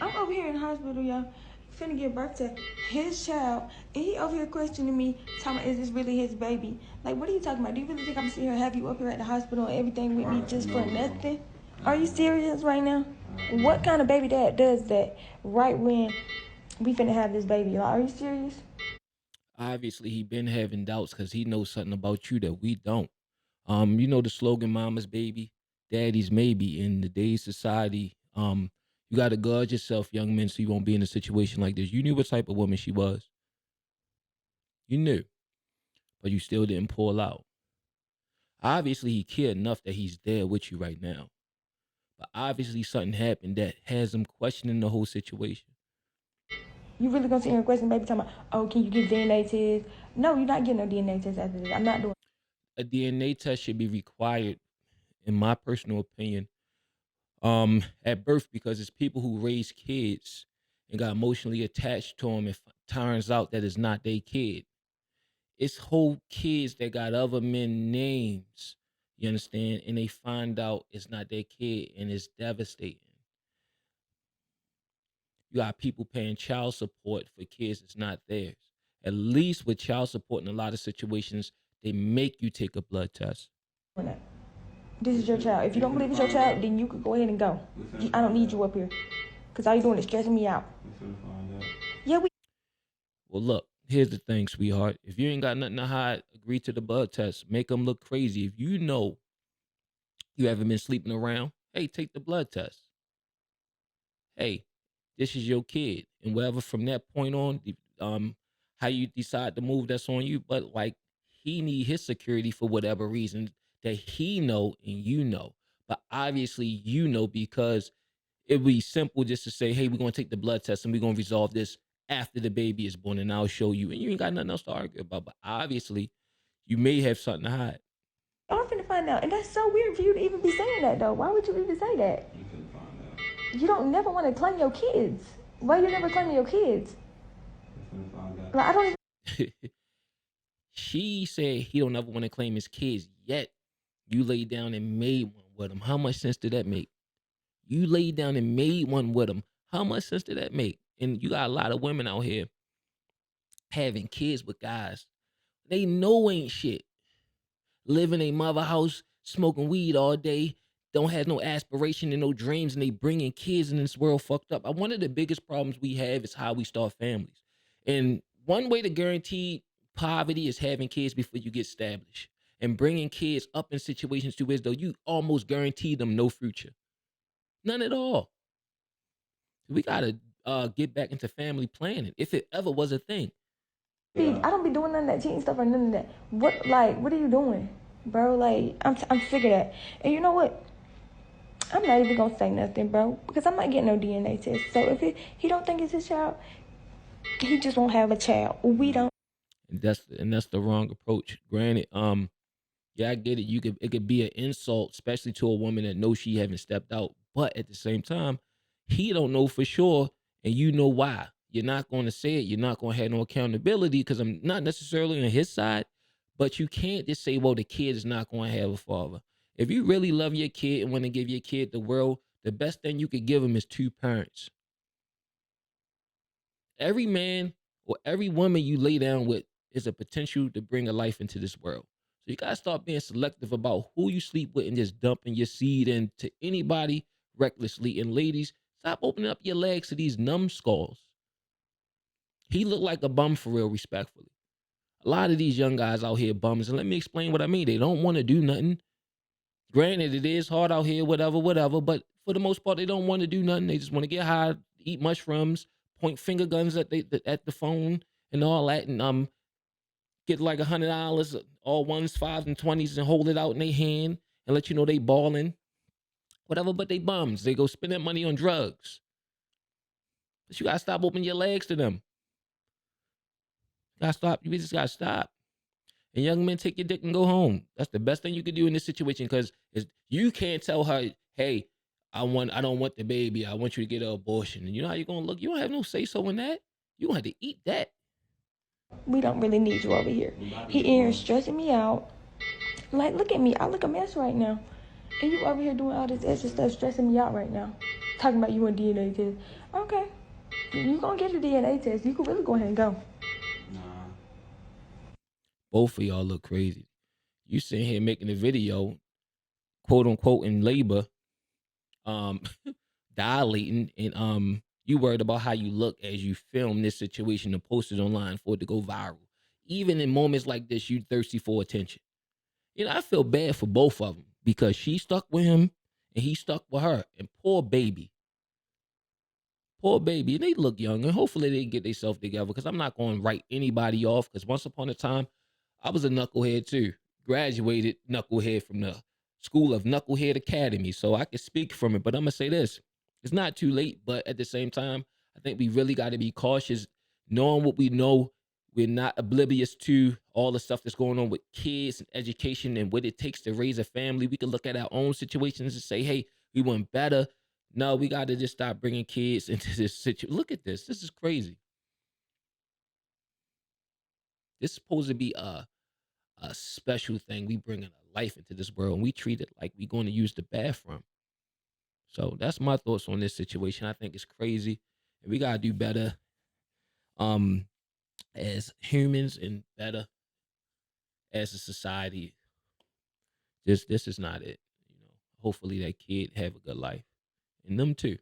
I'm over here in the hospital, y'all, finna give birth to his child, and he over here questioning me, talking about, is this really his baby? Like, what are you talking about? Do you really think I'm sitting here have you up here at the hospital and everything with me just for nothing? Are you serious right now? What kind of baby dad does that right when we finna have this baby? Like, are you serious? Obviously, he been having doubts because he knows something about you that we don't. You know the slogan "Mama's baby, Daddy's maybe." In today's society, you got to guard yourself, young men, so you won't be in a situation like this. You knew what type of woman she was. You knew, but you still didn't pull out. Obviously, he cared enough that he's there with you right now. But obviously, something happened that has him questioning the whole situation. You really gonna sit here and question baby talking about, oh, can you get DNA test? No, you're not getting no DNA test after this. I'm not doing. A DNA test should be required, in my personal opinion, at birth because it's people who raise kids and got emotionally attached to them and turns out that it's not their kid. It's whole kids that got other men names, you understand, and they find out it's not their kid and it's devastating. You got people paying child support for kids that's not theirs. At least with child support in a lot of situations, they make you take a blood test. That. This is your child. If you don't believe it's your child, then you could go ahead and go. I don't need you up here. Because all you're doing is stressing me out. Yeah, we. Well, look, here's the thing, sweetheart. If you ain't got nothing to hide, agree to the blood test. Make them look crazy. If you know you haven't been sleeping around, hey, take the blood test. Hey, this is your kid, and whatever from that point on, how you decide to move, that's on you. But like, he need his security for whatever reason that he know and you know. But obviously, you know because it would be simple just to say, hey, we're gonna take the blood test and we're gonna resolve this after the baby is born, and I'll show you, and you ain't got nothing else to argue about. But obviously, you may have something to hide. I'm finna find out. And that's so weird for you to even be saying that, though. Why would you even say that? You don't never want to claim your kids. Why you never claiming your kids? Like, I don't even. She said he don't ever want to claim his kids, yet you laid down and made one with him. How much sense did that make? You laid down and made one with him. How much sense did that make? And you got a lot of women out here having kids with guys they know ain't shit. Live in a mother house, smoking weed all day, don't have no aspiration and no dreams, and they bringing kids in this world fucked up. One of the biggest problems we have is how we start families. And one way to guarantee poverty is having kids before you get established and bringing kids up in situations to as though you almost guarantee them no future. None at all. We gotta get back into family planning if it ever was a thing. I don't be doing none of that cheating stuff or none of that. What are you doing, bro? Like, I'm sick of that. And you know what? I'm not even gonna say nothing, bro, because I'm not getting no DNA test. So if he don't think it's his child, he just won't have a child. We don't. And that's the wrong approach. Granted, yeah, I get it. It could be an insult, especially to a woman that knows she haven't stepped out. But at the same time, he don't know for sure, and you know why. You're not going to say it. You're not going to have no accountability because I'm not necessarily on his side. But you can't just say, "Well, the kid is not going to have a father." If you really love your kid and want to give your kid the world, the best thing you could give him is two parents. Every man or every woman you lay down with is a potential to bring a life into this world. So you gotta start being selective about who you sleep with and just dumping your seed into anybody recklessly. And ladies, stop opening up your legs to these numbskulls. He looked like a bum for real, respectfully. A lot of these young guys out here bums, and let me explain what I mean. They don't want to do nothing. Granted, it is hard out here, whatever, whatever. But for the most part, they don't want to do nothing. They just want to get high, eat mushrooms, point finger guns at the phone and all that, and get like $100, all ones, fives, and 20s, and hold it out in their hand and let you know they balling, whatever. But they bums. They go spend that money on drugs. But you gotta stop opening your legs to them. You gotta stop. You just gotta stop. And young men, take your dick and go home. That's the best thing you could do in this situation because you can't tell her, hey, I don't want the baby. I want you to get an abortion. And you know how you're gonna look? You don't have no say so in that. You gonna have to eat that. We don't really need you over here. He in here stressing me out. Like, look at me. I look a mess right now. And you over here doing all this extra stuff, stressing me out right now. talking about you want DNA test. Okay, you gonna get a DNA test. You could really go ahead and go. Nah. Both of y'all look crazy. You sitting here making a video, quote unquote, in labor, um, dilating, and you worried about how you look as you film this situation and post it online for it to go viral. Even in moments like this, you thirsty for attention. You know, I feel bad for both of them because she stuck with him and he stuck with her. And poor baby, and they look young, and hopefully they get themselves together. Because I'm not going to write anybody off. Because once upon a time, I was a knucklehead too. Graduated knucklehead from the School of Knucklehead Academy, so I can speak from it. But I'm gonna say this: it's not too late. But at the same time, I think we really got to be cautious, knowing what we know. We're not oblivious to all the stuff that's going on with kids and education and what it takes to raise a family. We can look at our own situations and say, "Hey, we want better." No, we got to just stop bringing kids into this situation. Look at this. This is crazy. This is supposed to be a special thing. We bringing a life into this world and we treat it like we going to use the bathroom. So that's my thoughts on this situation. I think it's crazy, and we gotta do better um as humans and better as a society. This is not it. You know, hopefully that kid have a good life, and them too.